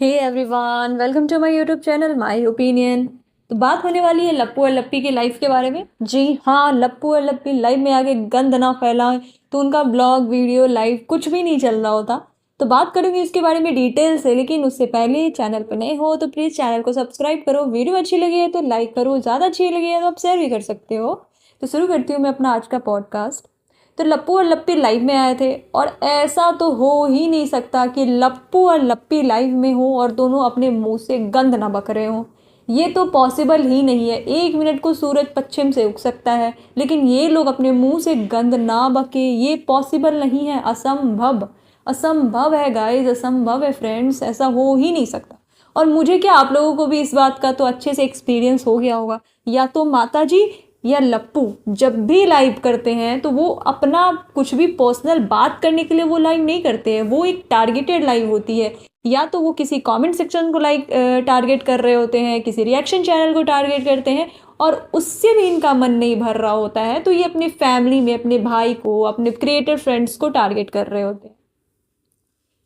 Hey everyone, welcome to my YouTube channel my opinion. तो बात होने वाली है लप्पू और लप्पी की लाइफ के बारे में। जी हाँ, लप्पू और लप्पी लाइव में आके गंद ना फैलाएं तो उनका ब्लॉग वीडियो लाइव कुछ भी नहीं चल रहा होता। तो बात करूंगी इसके बारे में डिटेल से, लेकिन उससे पहले चैनल पर नए हो तो प्लीज़ चैनल को सब्सक्राइब करो। वीडियो अच्छी लगी है तो लाइक करो, ज़्यादा अच्छी लगी है तो आप शेयर भी कर सकते हो। तो शुरू करती हूँ मैं अपना आज का पॉडकास्ट। तो लप्पू और लप्पी लाइव में आए थे और ऐसा तो हो ही नहीं सकता कि लप्पू और लप्पी लाइव में हो और दोनों अपने मुंह से गंद ना बक रहे हों। ये तो पॉसिबल ही नहीं है। 1 मिनट को सूरज पश्चिम से उग सकता है, लेकिन ये लोग अपने मुंह से गंद ना बके, ये पॉसिबल नहीं है। असंभव, असंभव है गाइस, असंभव है फ्रेंड्स, ऐसा हो ही नहीं सकता। और मुझे क्या, आप लोगों को भी इस बात का तो अच्छे से एक्सपीरियंस हो गया होगा। या तो माता जी या लप्पू जब भी लाइव करते हैं तो वो अपना कुछ भी पर्सनल बात करने के लिए वो लाइव नहीं करते हैं, वो एक टारगेटेड लाइव होती है। या तो वो किसी कमेंट सेक्शन को टारगेट कर रहे होते हैं, किसी रिएक्शन चैनल को टारगेट करते हैं, और उससे भी इनका मन नहीं भर रहा होता है तो ये अपनी फैमिली में अपने भाई को, अपने क्रिएटर फ्रेंड्स को टारगेट कर रहे होते हैं।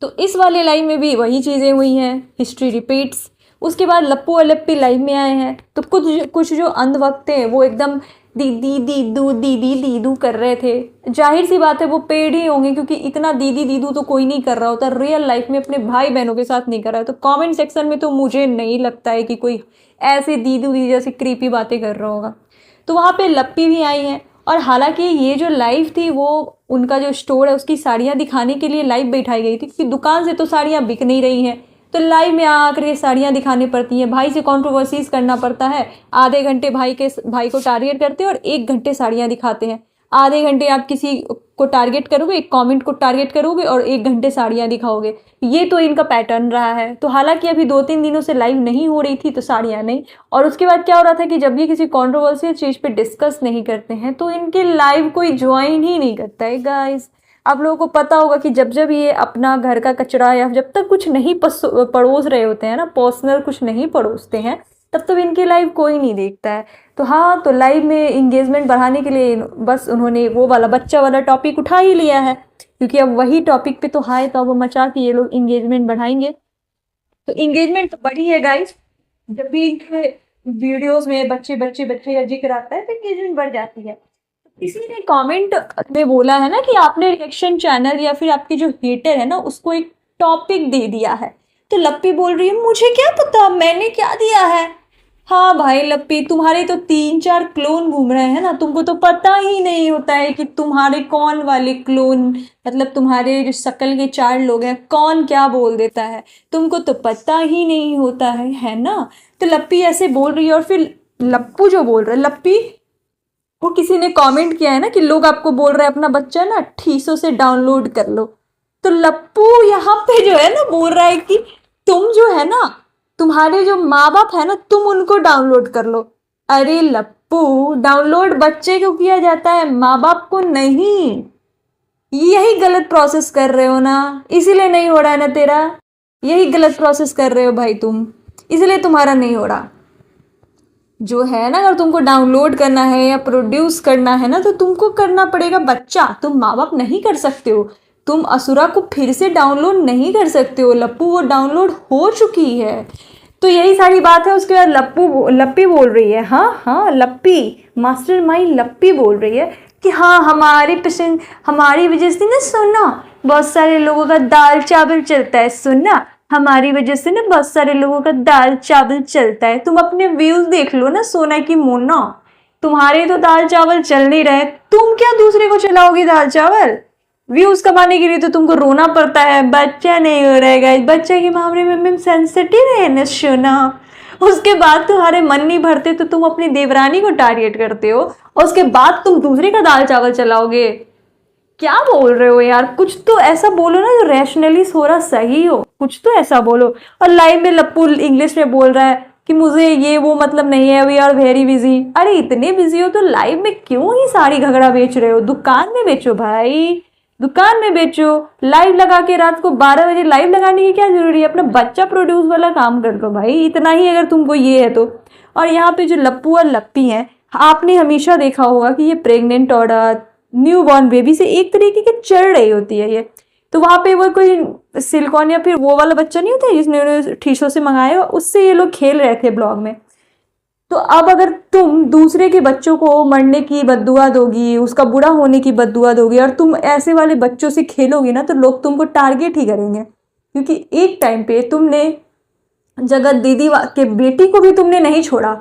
तो इस वाले लाइव में भी वही चीज़ें हुई हैं, हिस्ट्री रिपीट्स। उसके बाद लप्पू और लप्पी लाइव में आए हैं तो कुछ कुछ जो अंधभक्त थे वो एकदम दीदी दीदू दीदी दीदू कर रहे थे। जाहिर सी बात है वो पेड़ ही होंगे, क्योंकि इतना दीदी दीदू तो कोई नहीं कर रहा होता रियल लाइफ में, अपने भाई बहनों के साथ नहीं कर रहा है। तो कमेंट सेक्शन में तो मुझे नहीं लगता है कि कोई ऐसे दीदू दीदी जैसी क्रीपी बातें कर रहा होगा। तो वहाँ पे लप्पी भी आई हैं, और हालांकि ये जो लाइव थी वो उनका जो स्टोर है उसकी साड़ियाँ दिखाने के लिए लाइव बैठाई गई थी, क्योंकि दुकान से तो साड़ियाँ बिक नहीं रही हैं। तो लाइव में आकर ये साड़ियाँ दिखानी पड़ती हैं, भाई से कंट्रोवर्सीज करना पड़ता है। आधे घंटे भाई को टारगेट करते हैं और 1 घंटे साड़ियाँ दिखाते हैं। आधे घंटे आप किसी को टारगेट करोगे, एक कमेंट को टारगेट करोगे, और 1 घंटे साड़ियाँ दिखाओगे। ये तो इनका पैटर्न रहा है। तो हालांकि अभी 2-3 दिनों से लाइव नहीं हो रही थी तो साड़ियाँ नहीं। और उसके बाद क्या हो रहा था कि जब ये किसी कंट्रोवर्शियल चीज़ पे डिस्कस नहीं करते हैं तो इनके लाइव कोई ज्वाइन ही नहीं करता है गाइस। आप लोगों को पता होगा कि जब जब ये अपना घर का कचरा या जब तक कुछ नहीं पड़ोस रहे होते हैं ना, पर्सनल कुछ नहीं पड़ोसते हैं, तब तो इनकी लाइव कोई नहीं देखता है। तो हाँ, तो लाइव में इंगेजमेंट बढ़ाने के लिए बस उन्होंने वो वाला बच्चा वाला टॉपिक उठा ही लिया है, क्योंकि अब वही टॉपिक पे तो हाय तो वो मचा के ये लोग इंगेजमेंट बढ़ाएंगे। तो इंगेजमेंट तो बढ़ी है गाइस। जब भी इनके वीडियोस में बच्चे बच्चे बच्चे का जिक्र आता है तो इंगेजमेंट बढ़ जाती है। किसी ने कमेंट में बोला है ना कि आपने रिएक्शन चैनल या फिर आपके जो हेटर है ना उसको एक टॉपिक दे दिया है। तो लप्पी बोल रही है मुझे क्या पता मैंने क्या दिया है। हाँ भाई लप्पी, तुम्हारे तो 3-4 क्लोन घूम रहे हैं ना, तुमको तो पता ही नहीं होता है कि तुम्हारे कौन वाले क्लोन, मतलब तुम्हारे जो शक्ल के 4 लोग हैं कौन क्या बोल देता है, तुमको तो पता ही नहीं होता है ना। तो लप्पी ऐसे बोल रही है, और फिर लप्पू जो बोल रहा है, लप्पी वो किसी ने कमेंट किया है ना कि लोग आपको बोल रहे हैं अपना बच्चा ना ठीसो से डाउनलोड कर लो। तो लप्पू यहाँ पे जो है ना बोल रहा है कि तुम जो है ना, तुम्हारे जो माँ बाप है ना, तुम उनको डाउनलोड कर लो। अरे लप्पू, डाउनलोड बच्चे को किया जाता है, माँ बाप को नहीं। यही गलत प्रोसेस कर रहे हो ना, इसीलिए नहीं हो रहा है ना तेरा। यही गलत प्रोसेस कर रहे हो भाई तुम, इसलिए तुम्हारा नहीं हो रहा। जो है ना, अगर तुमको डाउनलोड करना है या प्रोड्यूस करना है ना तो तुमको करना पड़ेगा बच्चा, तुम माँ बाप नहीं कर सकते हो। तुम असुरा को फिर से डाउनलोड नहीं कर सकते हो लप्पू, वो डाउनलोड हो चुकी है। तो यही सारी बात है। उसके बाद लप्पी बोल रही है, हाँ हाँ लप्पी, मास्टर माइंड लप्पी बोल रही है कि हाँ हमारी पसंद, हमारी वजह से ना सुना बहुत सारे लोगों का दाल चावल चलता है, सुना हमारी वजह से ना बहुत सारे लोगों का दाल चावल चलता है। तुम अपने व्यूज देख लो ना सोना की मोना, तुम्हारे तो दाल चावल चल नहीं रहे, तुम क्या दूसरे को चलाओगी दाल चावल। व्यूज कमाने के लिए तो तुमको रोना पड़ता है। बच्चा नहीं हो रहेगा, बच्चे के मामले में सेंसिटिव है ना सोना। उसके बाद तुम्हारे मन नहीं भरते तो तुम अपनी देवरानी को टारगेट करते हो, और उसके बाद तुम दूसरे का दाल चावल चलाओगे। क्या बोल रहे हो यार, कुछ तो ऐसा बोलो ना जो रैशनली थोड़ा सही हो, कुछ तो ऐसा बोलो। और लाइव में लप्पू इंग्लिश में बोल रहा है कि मुझे ये वो मतलब नहीं है, वी आर वेरी बिजी। अरे इतने बिजी हो तो लाइव में क्यों ही साड़ी घगड़ा बेच रहे हो, दुकान में बेचो भाई, दुकान में बेचो। लाइव लगा के रात को 12 बजे लाइव लगाने की क्या जरूरी है, अपना बच्चा प्रोड्यूस वाला काम कर लो भाई, इतना ही अगर तुमको ये है तो। और यहाँ पे जो लप्पू और लप्पी हैं, आपने हमेशा देखा होगा कि ये प्रेग्नेंट औरत न्यू बॉर्न बेबी से एक तरीके की चढ़ रही होती है ये। तो वहाँ पे वो कोई सिलिकॉन या फिर वो वाला बच्चा नहीं होता जिसने उन्हें शीशों से मंगाया, उससे ये लोग खेल रहे थे ब्लॉग में। तो अब अगर तुम दूसरे के बच्चों को मरने की बद्दुआ दोगी, उसका बुरा होने की बद्दुआ दोगी, और तुम ऐसे वाले बच्चों से खेलोगी ना, तो लोग तुमको टारगेट ही करेंगे। क्योंकि एक टाइम पे तुमने जगत दीदी के बेटी को भी तुमने नहीं छोड़ा।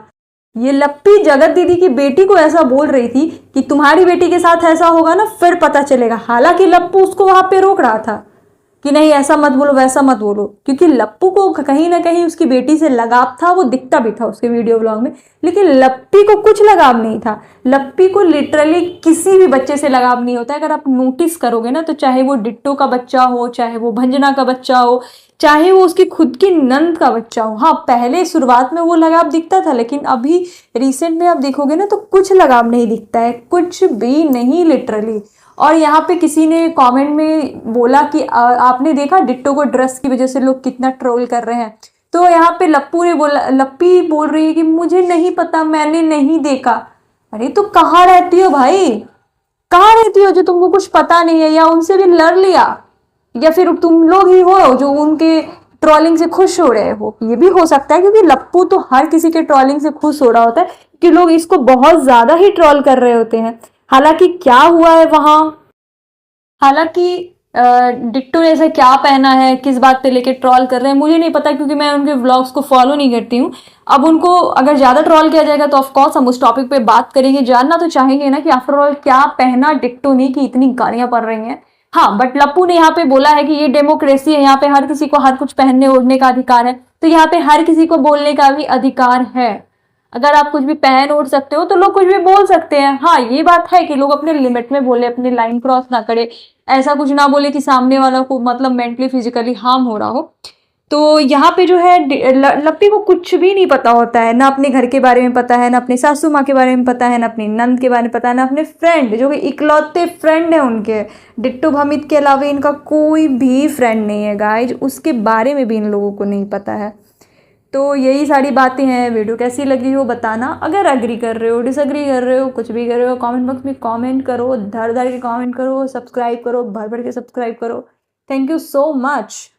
ये लप्पी जगत दीदी की बेटी को ऐसा बोल रही थी कि तुम्हारी बेटी के साथ ऐसा होगा ना फिर पता चलेगा। हालांकि लप्पू उसको वहां पे रोक रहा था कि नहीं ऐसा मत बोलो वैसा मत बोलो, क्योंकि लप्पू को कहीं ना कहीं उसकी बेटी से लगाव था, वो दिखता भी था उसके वीडियो ब्लॉग में। लेकिन लप्पी को कुछ लगाव नहीं था। लप्पी को लिटरली किसी भी बच्चे से लगाव नहीं होता है। अगर आप नोटिस करोगे ना, तो चाहे वो डिट्टो का बच्चा हो, चाहे वो भंजना का बच्चा हो, चाहे वो उसकी खुद की नंद का बच्चा हो। हाँ, पहले शुरुआत में वो लगाव दिखता था, लेकिन अभी रिसेंट में आप देखोगे ना तो कुछ लगाव नहीं दिखता है, कुछ भी नहीं लिटरली। और यहाँ पे किसी ने कमेंट में बोला कि आपने देखा डिट्टो को ड्रेस की वजह से लोग कितना ट्रोल कर रहे हैं। तो यहाँ पे लप्पी बोल रही है कि मुझे नहीं पता, मैंने नहीं देखा। अरे तो कहाँ रहती हो भाई, कहाँ रहती हो जो तुमको कुछ पता नहीं है, या उनसे भी लड़ लिया, या फिर तुम लोग ही हो जो उनके ट्रोलिंग से खुश हो रहे हो। ये भी हो सकता है, क्योंकि लप्पू तो हर किसी के ट्रोलिंग से खुश हो रहा होता है कि लोग इसको बहुत ज्यादा ही ट्रोल कर रहे होते हैं। हालांकि क्या हुआ है वहां, हालांकि डिट्टो ने ऐसा क्या पहना है, किस बात पे लेके ट्रोल कर रहे हैं, मुझे नहीं पता, क्योंकि मैं उनके व्लॉग्स को फॉलो नहीं करती हूँ। अब उनको अगर ज्यादा ट्रोल किया जाएगा तो ऑफकोर्स हम उस टॉपिक पे बात करेंगे, जानना तो चाहेंगे ना कि आफ्टर ऑल क्या पहना डिट्टो ने कि इतनी गालियां पड़ रही हैं। हाँ, बट लप्पू ने यहाँ पे बोला है कि ये डेमोक्रेसी है, यहाँ पे हर किसी को हर कुछ पहनने ओढ़ने का अधिकार है। तो यहाँ पे हर किसी को बोलने का भी अधिकार है। अगर आप कुछ भी पहन ओढ़ सकते हो तो लोग कुछ भी बोल सकते हैं। हाँ, ये बात है कि लोग अपने लिमिट में बोले, अपनी लाइन क्रॉस ना करे, ऐसा कुछ ना बोले कि सामने वाला को मतलब मेंटली फिजिकली हार्म हो रहा हो। तो यहाँ पे जो है लप्पी को कुछ भी नहीं पता होता है, ना अपने घर के बारे में पता है, ना अपने सासू माँ के बारे में पता है, ना अपनी नंद के बारे में पता है, ना अपने फ्रेंड जो कि इकलौते फ्रेंड है उनके, डिट्टो भमित के अलावा इनका कोई भी फ्रेंड नहीं है गाइज, उसके बारे में भी इन लोगों को नहीं पता है। तो यही सारी बातें हैं। वीडियो कैसी लगी हो बताना। अगर अग्री कर रहे हो, डिसअग्री कर रहे हो, कुछ भी कर रहे हो, कमेंट बॉक्स में कमेंट करो, धर धर के कमेंट करो, सब्सक्राइब करो, भर भर के सब्सक्राइब करो। Thank you so much.